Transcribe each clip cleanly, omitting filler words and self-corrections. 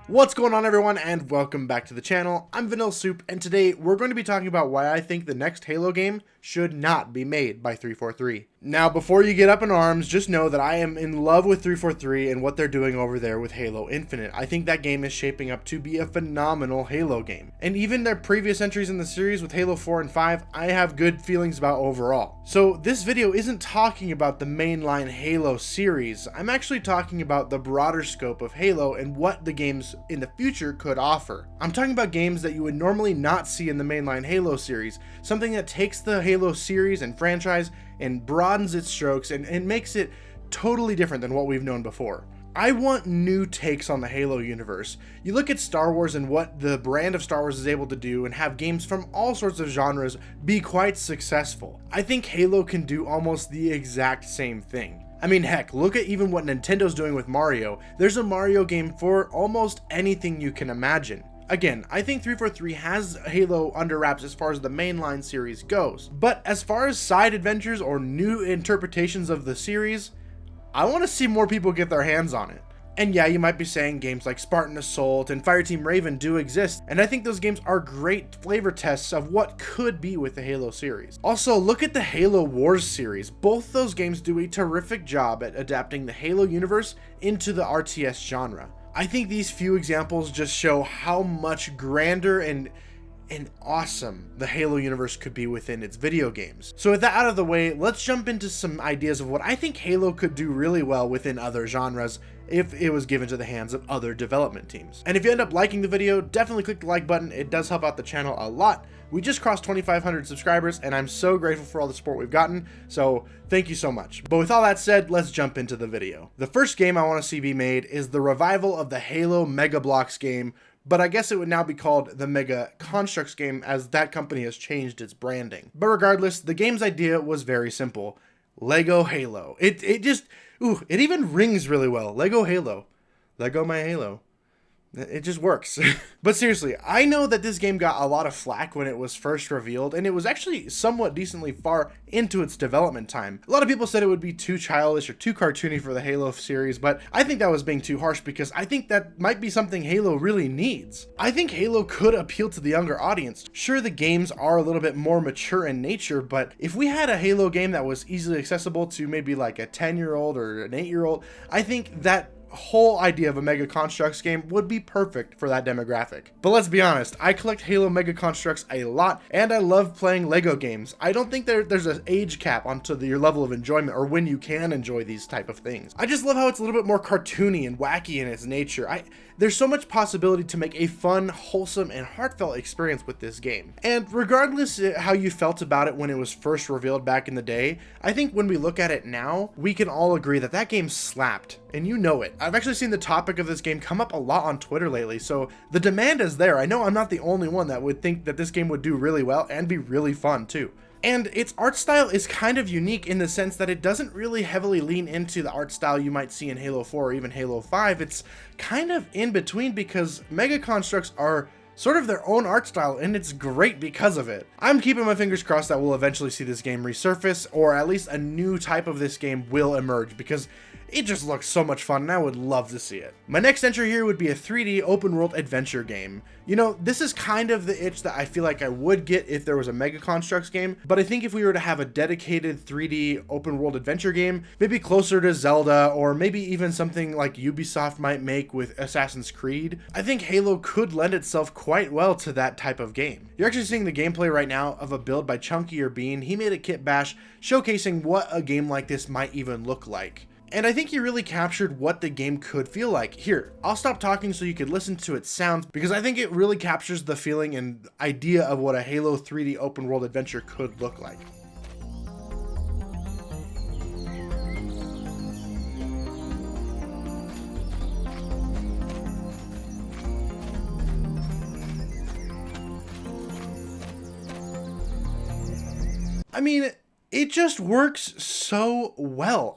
What's going on, everyone, and welcome back to the channel. I'm Vanilla Soup, and today we're going to be talking about why I think the next Halo game should not be made by 343. Now, before you get up in arms, just know that I am in love with 343 and what they're doing over there with Halo Infinite. I think that game is shaping up to be a phenomenal Halo game. And even their previous entries in the series with Halo 4 and 5, I have good feelings about overall. So this video isn't talking about the mainline Halo series. I'm actually talking about the broader scope of Halo and what the games in the future could offer. I'm talking about games that you would normally not see in the mainline Halo series, something that takes the Halo series and franchise and broadens its strokes and makes it totally different than what we've known before. I want new takes on the Halo universe. You look at Star Wars and what the brand of Star Wars is able to do and have games from all sorts of genres be quite successful. I think Halo can do almost the exact same thing. I mean, heck, look at even what Nintendo's doing with Mario. There's a Mario game for almost anything you can imagine. Again, I think 343 has Halo under wraps as far as the mainline series goes, but as far as side adventures or new interpretations of the series, I want to see more people get their hands on it. And yeah, you might be saying games like Spartan Assault and Fireteam Raven do exist, and I think those games are great flavor tests of what could be with the Halo series. Also, look at the Halo Wars series. Both those games do a terrific job at adapting the Halo universe into the RTS genre. I think these few examples just show how much grander and awesome the Halo universe could be within its video games. So with that out of the way, let's jump into some ideas of what I think Halo could do really well within other genres if it was given to the hands of other development teams. And if you end up liking the video, definitely click the like button. It does help out the channel a lot. We just crossed 2,500 subscribers, and I'm so grateful for all the support we've gotten, so thank you so much. But with all that said, let's jump into the video. The first game I want to see be made is the revival of the Halo Mega Bloks game, but I guess it would now be called the Mega Construx game, as that company has changed its branding. But regardless, the game's idea was very simple. Lego Halo. It even rings really well. Lego Halo. Lego my Halo. It just works. But seriously, I know that this game got a lot of flack when it was first revealed, and it was actually somewhat decently far into its development time. A lot of people said it would be too childish or too cartoony for the Halo series, but I think that was being too harsh because I think that might be something Halo really needs. I think Halo could appeal to the younger audience. Sure, the games are a little bit more mature in nature, but if we had a Halo game that was easily accessible to maybe like a 10-year-old or an 8-year-old, I think that whole idea of a Mega Construx game would be perfect for that demographic. But let's be honest, I collect Halo Mega Construx a lot, and I love playing Lego games. I don't think there's an age cap onto your level of enjoyment or when you can enjoy these type of things. I just love how it's a little bit more cartoony and wacky in its nature. There's so much possibility to make a fun, wholesome, and heartfelt experience with this game. And regardless how you felt about it when it was first revealed back in the day, I think when we look at it now, we can all agree that that game slapped, and you know it. I've actually seen the topic of this game come up a lot on Twitter lately, so the demand is there. I know I'm not the only one that would think that this game would do really well and be really fun too. And its art style is kind of unique in the sense that it doesn't really heavily lean into the art style you might see in Halo 4 or even Halo 5. It's kind of in between because Mega Construx are sort of their own art style, and it's great because of it. I'm keeping my fingers crossed that we'll eventually see this game resurface, or at least a new type of this game will emerge, because it just looks so much fun and I would love to see it. My next entry here would be a 3D open world adventure game. You know, this is kind of the itch that I feel like I would get if there was a Mega Construx game, but I think if we were to have a dedicated 3D open world adventure game, maybe closer to Zelda, or maybe even something like Ubisoft might make with Assassin's Creed, I think Halo could lend itself quite well to that type of game. You're actually seeing the gameplay right now of a build by Chunky or Bean. He made a kit bash showcasing what a game like this might even look like. And I think he really captured what the game could feel like. Here, I'll stop talking so you could listen to its sounds, because I think it really captures the feeling and idea of what a Halo 3D open world adventure could look like. I mean, It just works so well.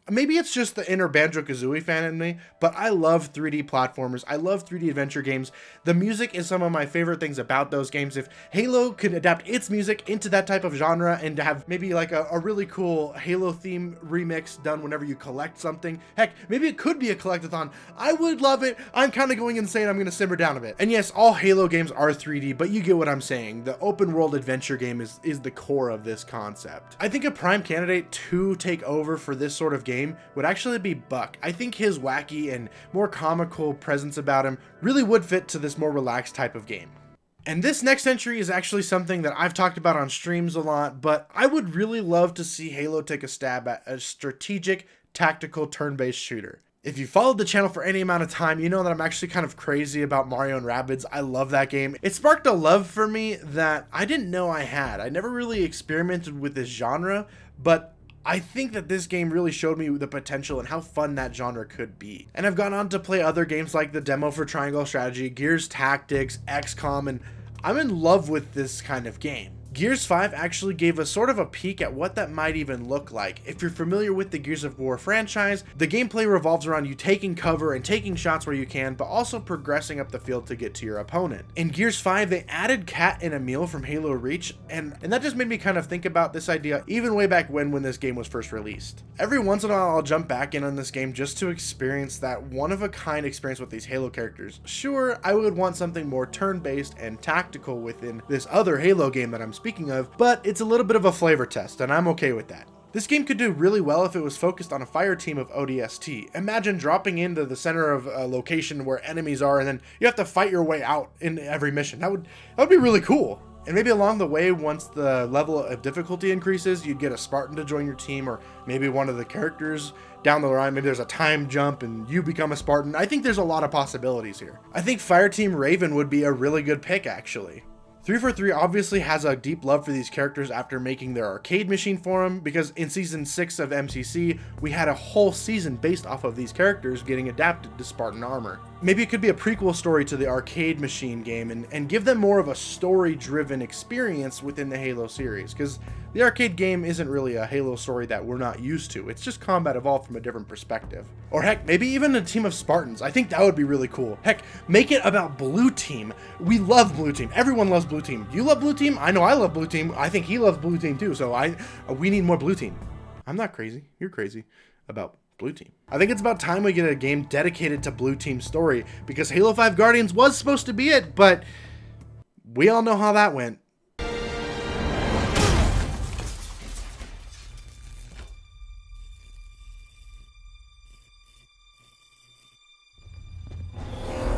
Maybe it's just the inner Banjo-Kazooie fan in me, but I love 3D platformers. I love 3D adventure games. The music is some of my favorite things about those games. If Halo could adapt its music into that type of genre and to have maybe like a really cool Halo theme remix done whenever you collect something, heck, maybe it could be a collectathon. I would love it. I'm kind of going insane. I'm going to simmer down a bit. And yes, all Halo games are 3D, but you get what I'm saying. The open world adventure game is the core of this concept. I think a prime candidate to take over for this sort of game would actually be Buck. I think his wacky and more comical presence about him really would fit to this more relaxed type of game. And this next entry is actually something that I've talked about on streams a lot, but I would really love to see Halo take a stab at a strategic, tactical, turn-based shooter. If you followed the channel for any amount of time, you know that I'm actually kind of crazy about Mario & Rabbids. I love that game. It sparked a love for me that I didn't know I had. I never really experimented with this genre, but I think that this game really showed me the potential and how fun that genre could be. And I've gone on to play other games like the demo for Triangle Strategy, Gears Tactics, XCOM, and I'm in love with this kind of game. Gears 5 actually gave us sort of a peek at what that might even look like. If you're familiar with the Gears of War franchise, the gameplay revolves around you taking cover and taking shots where you can, but also progressing up the field to get to your opponent. In Gears 5, they added Kat and Emil from Halo Reach, and that just made me kind of think about this idea even way back when this game was first released. Every once in a while, I'll jump back in on this game just to experience that one-of-a-kind experience with these Halo characters. Sure, I would want something more turn-based and tactical within this other Halo game that I'm speaking of, but it's a little bit of a flavor test, and I'm okay with that. This game could do really well if it was focused on a fire team of ODST. Imagine dropping into the center of a location where enemies are, and then you have to fight your way out in every mission. That would be really cool. And maybe along the way, once the level of difficulty increases, you'd get a Spartan to join your team, or maybe one of the characters down the line. Maybe there's a time jump and you become a Spartan. I think there's a lot of possibilities here. I think Fireteam Raven would be a really good pick, actually. 343 obviously has a deep love for these characters after making their arcade machine for them, because in season 6 of MCC, we had a whole season based off of these characters getting adapted to Spartan armor. Maybe it could be a prequel story to the arcade machine game and give them more of a story-driven experience within the Halo series, because the arcade game isn't really a Halo story that we're not used to. It's just combat evolved from a different perspective. Or heck, maybe even a team of Spartans. I think that would be really cool. Heck, make it about Blue Team. We love Blue Team. Everyone loves Blue Team. You love Blue Team? I know I love Blue Team. I think he loves Blue Team too, so we need more Blue Team. I'm not crazy. You're crazy about Blue Team. I think it's about time we get a game dedicated to Blue Team's story, because Halo 5 Guardians was supposed to be it, but we all know how that went.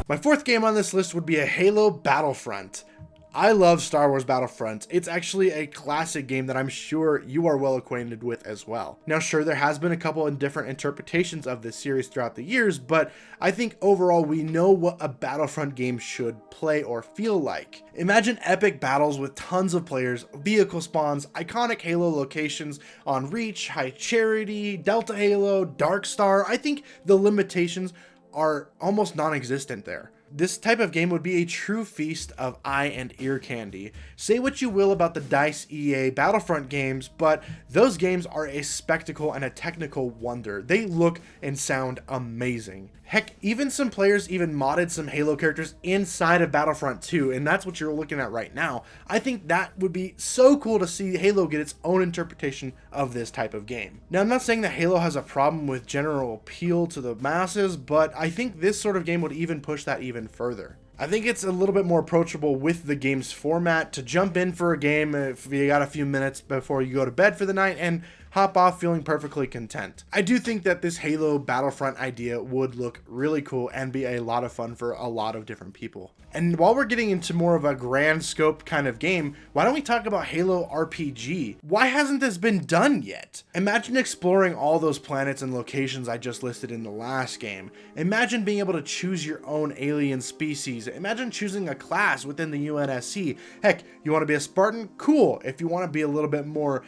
My fourth game on this list would be a Halo Battlefront. I love Star Wars Battlefront. It's actually a classic game that I'm sure you are well acquainted with as well. Now sure, there has been a couple of different interpretations of this series throughout the years, but I think overall we know what a Battlefront game should play or feel like. Imagine epic battles with tons of players, vehicle spawns, iconic Halo locations on Reach, High Charity, Delta Halo, Dark Star. I think the limitations are almost non-existent there. This type of game would be a true feast of eye and ear candy. Say what you will about the DICE EA Battlefront games, but those games are a spectacle and a technical wonder. They look and sound amazing. Heck, even some players even modded some Halo characters inside of Battlefront 2, and that's what you're looking at right now. I think that would be so cool to see Halo get its own interpretation of this type of game. Now, I'm not saying that Halo has a problem with general appeal to the masses, but I think this sort of game would even push that even further. I think it's a little bit more approachable with the game's format to jump in for a game if you got a few minutes before you go to bed for the night and hop off feeling perfectly content. I do think that this Halo Battlefront idea would look really cool and be a lot of fun for a lot of different people. And while we're getting into more of a grand scope kind of game, why don't we talk about Halo RPG? Why hasn't this been done yet? Imagine exploring all those planets and locations I just listed in the last game. Imagine being able to choose your own alien species. Imagine choosing a class within the UNSC. Heck, you want to be a Spartan? Cool. If you want to be a little bit more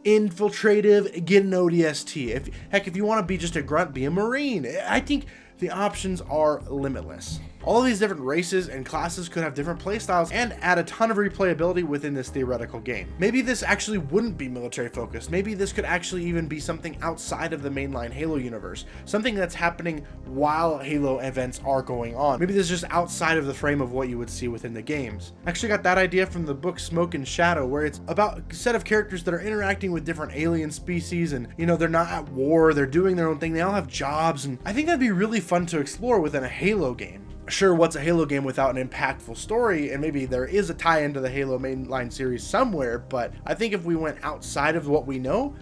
infiltrative, get an ODST. If you want to be just a grunt, be a Marine. I think the options are limitless. All of these different races and classes could have different playstyles and add a ton of replayability within this theoretical game. Maybe this actually wouldn't be military focused. Maybe this could actually even be something outside of the mainline Halo universe, something that's happening while Halo events are going on. Maybe this is just outside of the frame of what you would see within the games. I actually got that idea from the book Smoke and Shadow, where it's about a set of characters that are interacting with different alien species, and you know, they're not at war, they're doing their own thing, they all have jobs, and I think that'd be really fun to explore within a Halo game. Sure, what's a Halo game without an impactful story? And maybe there is a tie into the Halo mainline series somewhere, but I think if we went outside of what we know,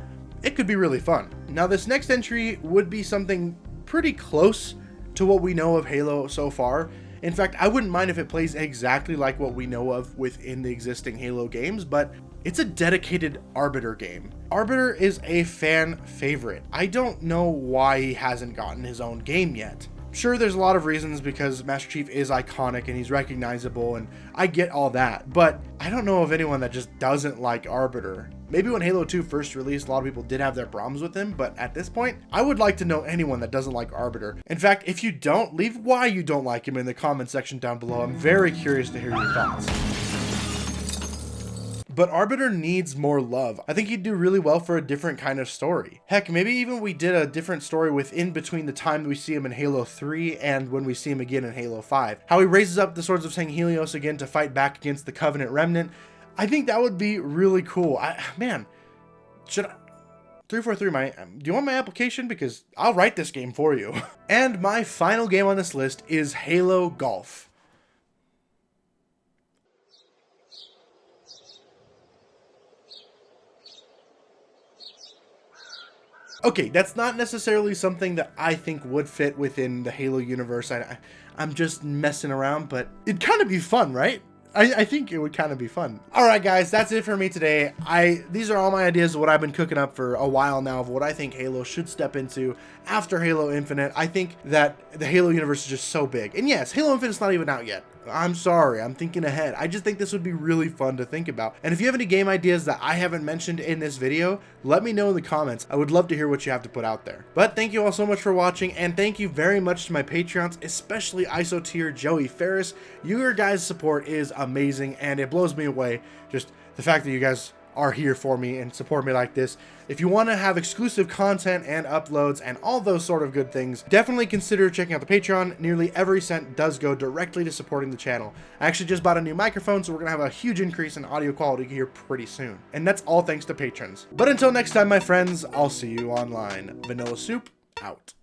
it could be really fun. Now, this next entry would be something pretty close to what we know of Halo so far. In fact, I wouldn't mind if it plays exactly like what we know of within the existing Halo games, but it's a dedicated Arbiter game. Arbiter is a fan favorite. I don't know why he hasn't gotten his own game yet. Sure, there's a lot of reasons, because Master Chief is iconic and he's recognizable, and I get all that, but I don't know of anyone that just doesn't like Arbiter. Maybe when Halo 2 first released, a lot of people did have their problems with him, but at this point, I would like to know anyone that doesn't like Arbiter. In fact, if you don't, leave why you don't like him in the comment section down below. I'm very curious to hear your thoughts. But Arbiter needs more love. I think he'd do really well for a different kind of story. Heck, maybe even we did a different story within between the time we see him in Halo 3 and when we see him again in Halo 5. How he raises up the Swords of St. Helios again to fight back against the Covenant Remnant. I think that would be really cool. Man, should I... 343, do you want my application? Because I'll write this game for you. And my final game on this list is Halo Golf. Okay, that's not necessarily something that I think would fit within the Halo universe. I'm just messing around, but it'd kind of be fun, right? I think it would kind of be fun. All right, guys, that's it for me today. These are all my ideas of what I've been cooking up for a while now of what I think Halo should step into after Halo Infinite. I think that the Halo universe is just so big. And yes, Halo Infinite's not even out yet. I'm sorry, I'm thinking ahead. I just think this would be really fun to think about. And if you have any game ideas that I haven't mentioned in this video, let me know in the comments. I would love to hear what you have to put out there. But thank you all so much for watching, and thank you very much to my Patreons, especially ISO tier Joey Ferris. Your guys' support is amazing, and it blows me away. Just the fact that you guys are here for me and support me like this. If you want to have exclusive content and uploads and all those sort of good things, definitely consider checking out the Patreon. Nearly every cent does go directly to supporting the channel. I actually just bought a new microphone, so we're gonna have a huge increase in audio quality here pretty soon. And that's all thanks to patrons. But until next time, my friends, I'll see you online. Vanilla Soup, out.